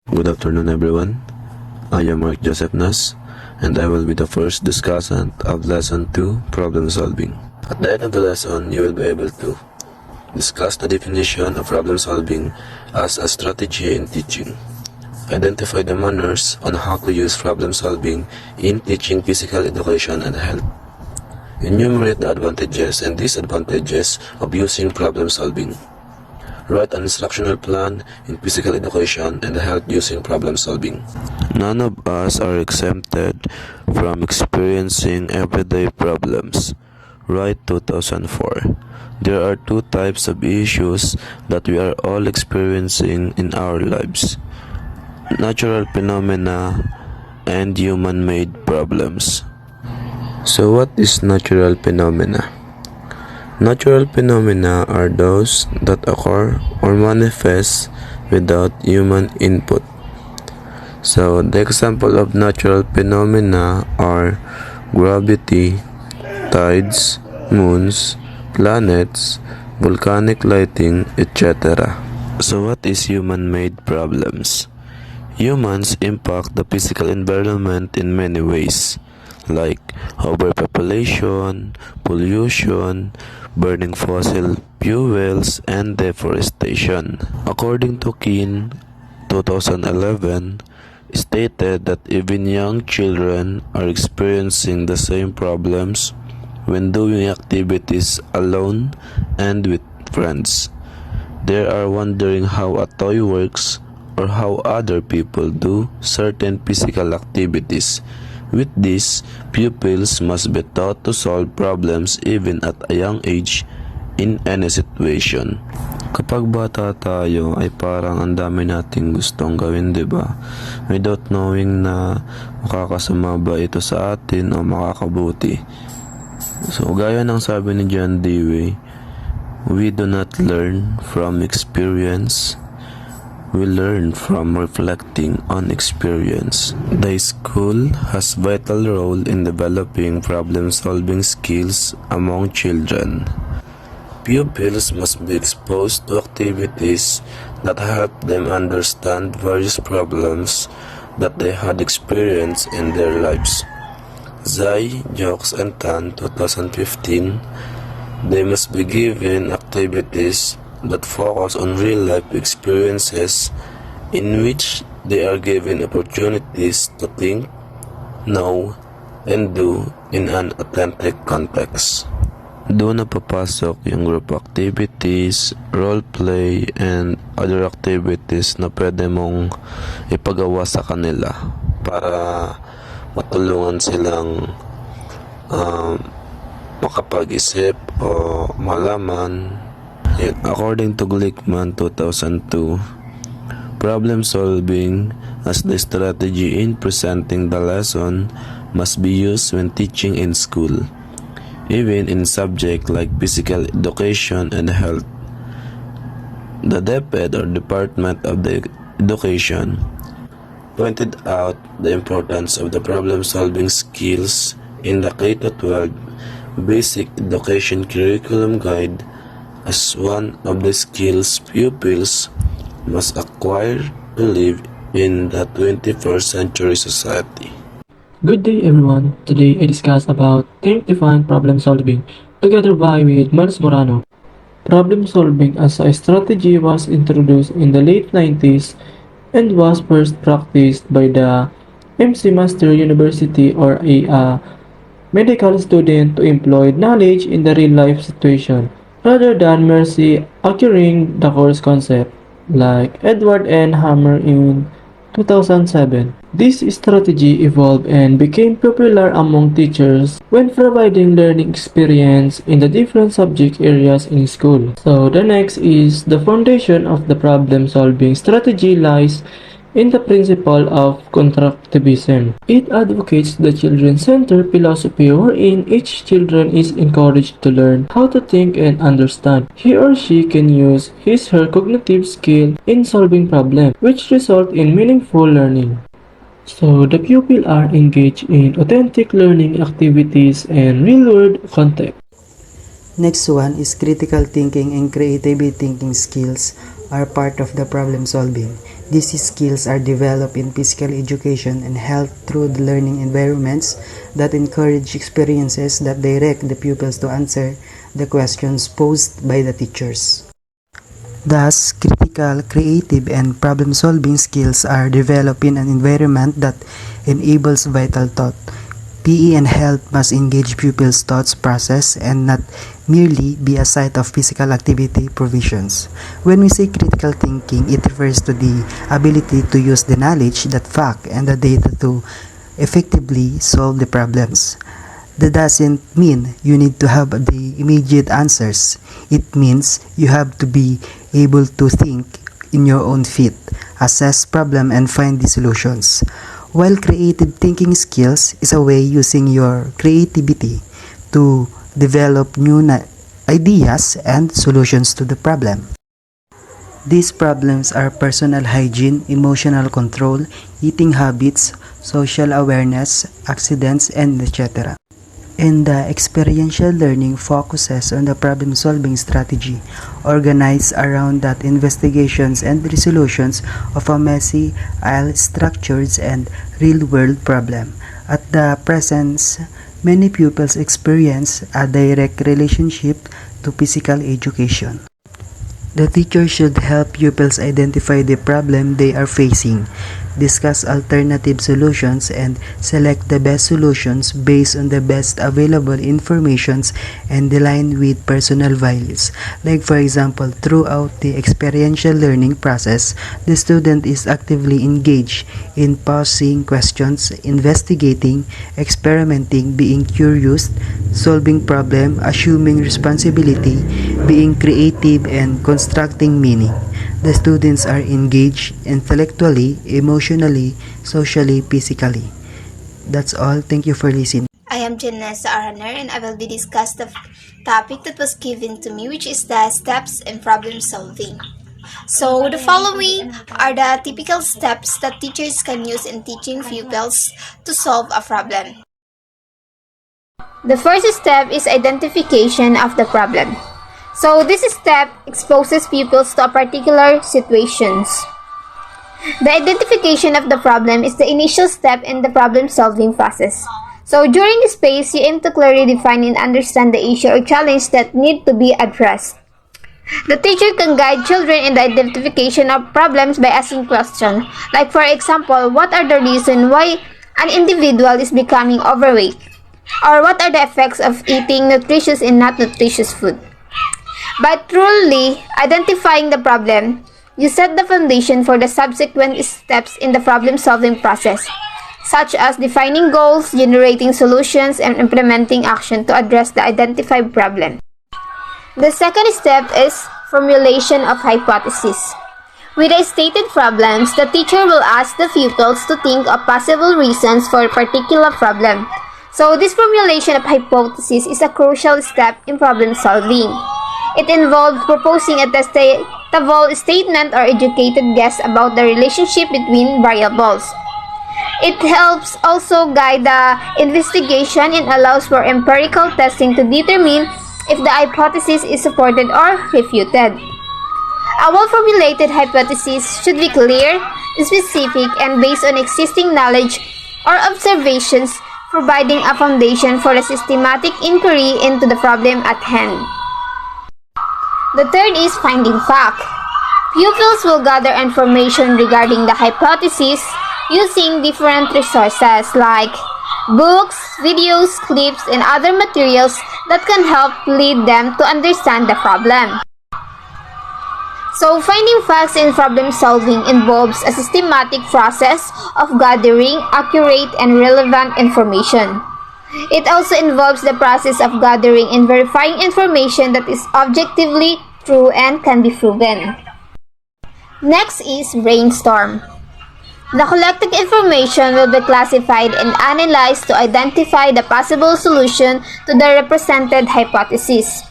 Good afternoon, everyone. I am Mark Joseph Nas, and I will be the first discussant of Lesson 2, Problem Solving. At the end of the lesson, you will be able to discuss the definition of problem solving as a strategy in teaching, identify the manners on how to use problem solving in teaching physical education and health, enumerate the advantages and disadvantages of using problem solving, write an instructional plan in physical education and health using problem solving. None of us are exempted from experiencing everyday problems. Write 2004. There are two types of issues that we are all experiencing in our lives: natural phenomena and human-made problems. So what is natural phenomena? Natural phenomena are those that occur or manifest without human input. So the example of natural phenomena are gravity, tides, moons, planets, volcanic lighting, etc. So what is human-made problems? Humans impact the physical environment in many ways, like overpopulation, pollution, burning fossil fuels, and deforestation. According to Keane, 2011, stated that even young children are experiencing the same problems when doing activities alone and with friends. They are wondering how a toy works or how other people do certain physical activities. With this, pupils must be taught to solve problems even at a young age in any situation. Kapag bata tayo ay parang ang dami nating gustong gawin, di ba? Without knowing na makakasama ba ito sa atin o makakabuti. So, gaya ng sabi ni John Dewey, we do not learn from experience, we learn from reflecting on experience. The school has vital role in developing problem-solving skills among children. Pupils must be exposed to activities that help them understand various problems that they had experienced in their lives. Zai, Jokes, and Tan, 2015, they must be given activities that focus on real-life experiences in which they are given opportunities to think, know, and do in an authentic context. Doon na papasok yung group activities, role play, and other activities na pwede mong ipagawa sa kanila para matulungan silang makapag-isip o malaman. According to Glickman 2002, problem solving as the strategy in presenting the lesson must be used when teaching in school, even in subjects like physical education and health. The DepEd or Department of the Education pointed out the importance of the problem-solving skills in the K-12 Basic Education Curriculum Guide as one of the skills pupils must acquire to live in the 21st century society. Good day everyone. Today I discuss about term-defined problem solving together with Miles Morano. Problem solving as a strategy was introduced in the late 90s and was first practiced by the McMaster University or a medical student to employ knowledge in the real-life situation rather than merely acquiring the course concept, like Edward N. Hammer in 2007. This strategy evolved and became popular among teachers when providing learning experience in the different subject areas in school. So the next is the foundation of the problem-solving strategy lies in the principle of constructivism. It advocates the children-centered philosophy wherein each child is encouraged to learn how to think and understand. He or she can use his/her cognitive skill in solving problems, which result in meaningful learning. So the pupil are engaged in authentic learning activities and real-world context. Next one is critical thinking and creative thinking skills are part of the problem solving. These skills are developed in physical education and held through the learning environments that encourage experiences that direct the pupils to answer the questions posed by the teachers. Thus, critical, creative, and problem-solving skills are developed in an environment that enables vital thought. PE and health must engage pupils' thoughts process and not merely be a site of physical activity provisions. When we say critical thinking, it refers to the ability to use the knowledge, that fact, and the data to effectively solve the problems. That doesn't mean you need to have the immediate answers. It means you have to be able to think in your own feet, assess problem, and find the solutions. While creative thinking skills is a way using your creativity to develop new ideas and solutions to the problem. These problems are personal hygiene, emotional control, eating habits, social awareness, accidents, and etc. And the experiential learning focuses on the problem-solving strategy organized around that investigations and resolutions of a messy, ill-structured, and real-world problem. At the present, many pupils experience a direct relationship to physical education. The teacher should help pupils identify the problem they are facing, discuss alternative solutions, and select the best solutions based on the best available informations and align with personal values. Like for example, throughout the experiential learning process, the student is actively engaged in posing questions, investigating, experimenting, being curious, solving problem, assuming responsibility, being creative, and constructing meaning. The students are engaged intellectually, emotionally, socially, physically. That's all. Thank you for listening. I am Janessa Araner and I will be discussing the topic that was given to me, which is the steps in problem solving. So the following are the typical steps that teachers can use in teaching pupils to solve a problem. The first step is identification of the problem. So this step exposes pupils to a particular situations. The identification of the problem is the initial step in the problem-solving process. So during this phase, you aim to clearly define and understand the issue or challenge that need to be addressed. The teacher can guide children in the identification of problems by asking questions, like for example, what are the reasons why an individual is becoming overweight? Or what are the effects of eating nutritious and not nutritious food? By truly identifying the problem, you set the foundation for the subsequent steps in the problem-solving process, such as defining goals, generating solutions, and implementing action to address the identified problem. The second step is formulation of hypotheses. With the stated problems, the teacher will ask the pupils to think of possible reasons for a particular problem. So this formulation of hypotheses is a crucial step in problem solving. It involves proposing a testable statement or educated guess about the relationship between variables. It helps also guide the investigation and allows for empirical testing to determine if the hypothesis is supported or refuted. A well-formulated hypothesis should be clear, specific, and based on existing knowledge or observations, providing a foundation for a systematic inquiry into the problem at hand. The third is finding fact. Pupils will gather information regarding the hypothesis using different resources like books, videos, clips, and other materials that can help lead them to understand the problem. So, finding facts in problem solving involves a systematic process of gathering accurate and relevant information. It also involves the process of gathering and verifying information that is objectively true and can be proven. Next is brainstorm. The collected information will be classified and analyzed to identify the possible solution to the represented hypothesis.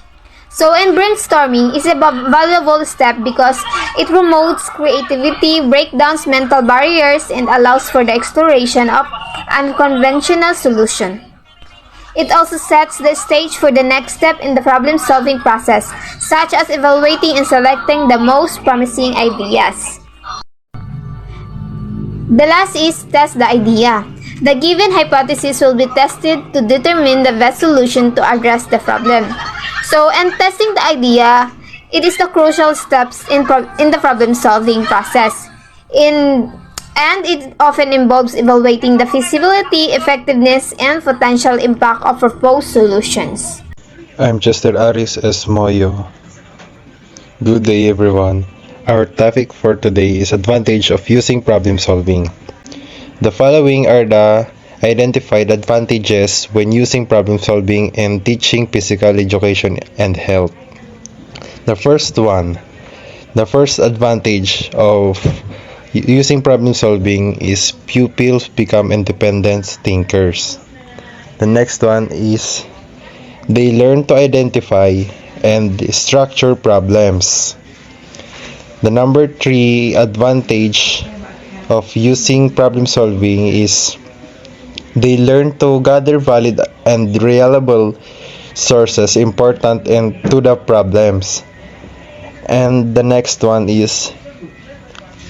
So, in brainstorming is a valuable step because it promotes creativity, breaks down mental barriers, and allows for the exploration of unconventional solutions. It also sets the stage for the next step in the problem-solving process, such as evaluating and selecting the most promising ideas. The last is test the idea. The given hypothesis will be tested to determine the best solution to address the problem. So, in testing the idea, it is the crucial steps in the problem-solving process. And it often involves evaluating the feasibility, effectiveness, and potential impact of proposed solutions. I'm Chester Aris S. Moyo. Good day, everyone. Our topic for today is advantage of using problem solving. The following are the identified advantages when using problem solving and teaching physical education and health. The first advantage of using problem solving is pupils become independent thinkers. The next one is they learn to identify and structure problems. The number 3 advantage of using problem solving is they learn to gather valid and reliable sources important and to the problems. And the next one is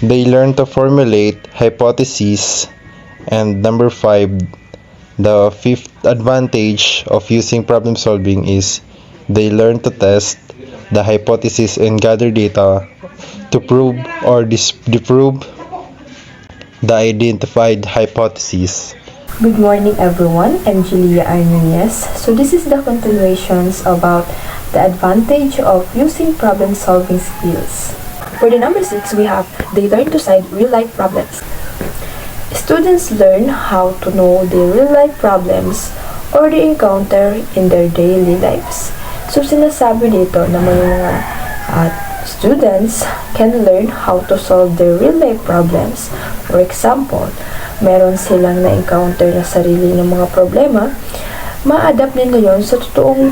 they learn to formulate hypotheses. And number 5, the fifth advantage of using problem solving is they learn to test the hypothesis and gather data to prove or disprove the identified hypothesis. Good morning everyone, I'm Julia Arnunez. So this is the continuations about the advantage of using problem solving skills. For the number 6, we have they learn to solve real life problems. Students learn how to know the real life problems or they encounter in their daily lives. So sinasabi dito na may mga students can learn how to solve their real life problems. For example, meron silang na-encounter na sarili ng mga problema, ma-adapt nila yon sa totoong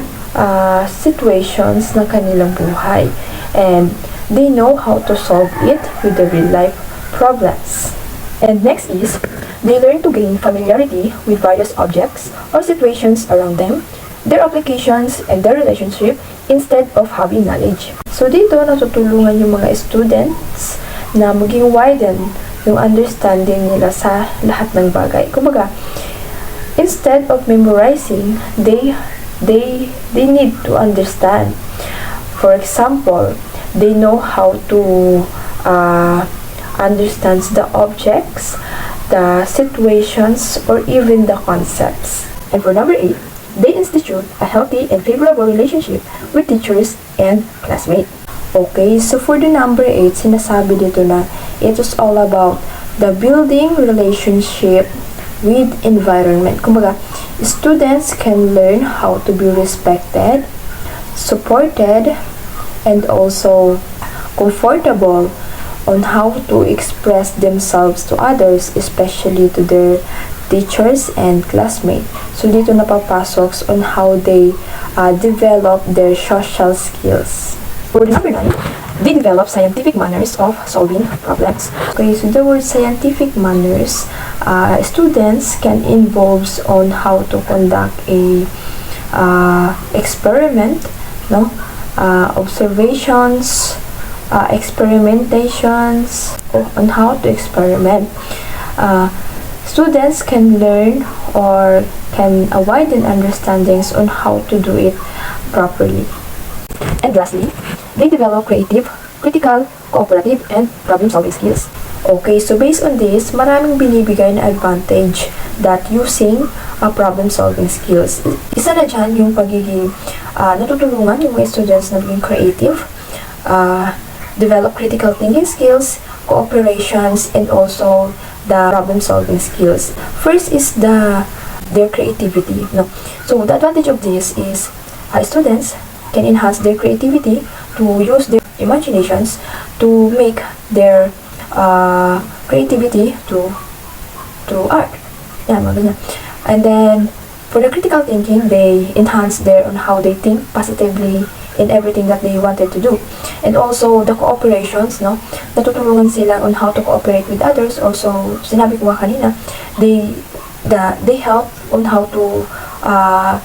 situations ng kanilang buhay. And they know how to solve it with the real life problems. And next is, they learn to gain familiarity with various objects or situations around them, their applications, and their relationship instead of having knowledge. So dito, natutulungan yung mga students na maging widen yung understanding nila sa lahat ng bagay. Kumbaga, instead of memorizing, they need to understand. For example, they know how to understand the objects, the situations, or even the concepts. And for number 8, they institute a healthy and favorable relationship with teachers and classmates. Okay, so for the number 8, sinasabi dito na it is all about the building relationship with environment. Kumbaga, students can learn how to be respected, supported, and also comfortable on how to express themselves to others, especially to their teachers and classmates. So dito napapasok on how they develop their social skills. For number 9, they develop scientific manners of solving problems. Okay, so the word scientific manners, students can involve on how to conduct a experiment, no? Observations, experimentations on how to experiment. Students can learn or can widen understandings on how to do it properly. And lastly, they develop creative, critical, cooperative, and problem-solving skills. Okay, so based on this, maraming binibigay na advantage that using problem-solving skills. Isa na dyan yung pagiging natutulungan yung mga students na maging creative, develop critical thinking skills, cooperations, and also the problem-solving skills. First is their creativity. No? So the advantage of this is students can enhance their creativity to use their imaginations to make their creativity to art. Yeah, and then for the critical thinking, they enhance on how they think positively in everything that they wanted to do. And also the cooperations, no? Natutulungan sila on how to cooperate with others. Also, sinabi ko nga kanina, they help on how to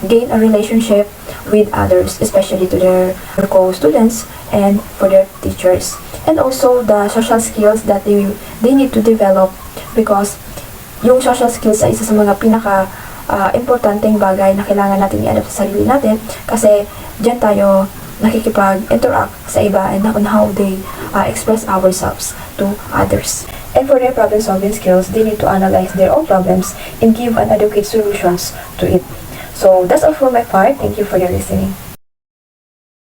gain a relationship with others, especially to their co-students and for their teachers. And also the social skills that they need to develop because yung social skills ay isa sa mga pinaka importanteng bagay na kailangan natin i-adapt sa sarili natin kasi dyan tayo nakikipag-interact sa iba and on how they express ourselves to others. And for their problem-solving skills, they need to analyze their own problems and give an adequate solutions to it. So that's all for my part. Thank you for your listening.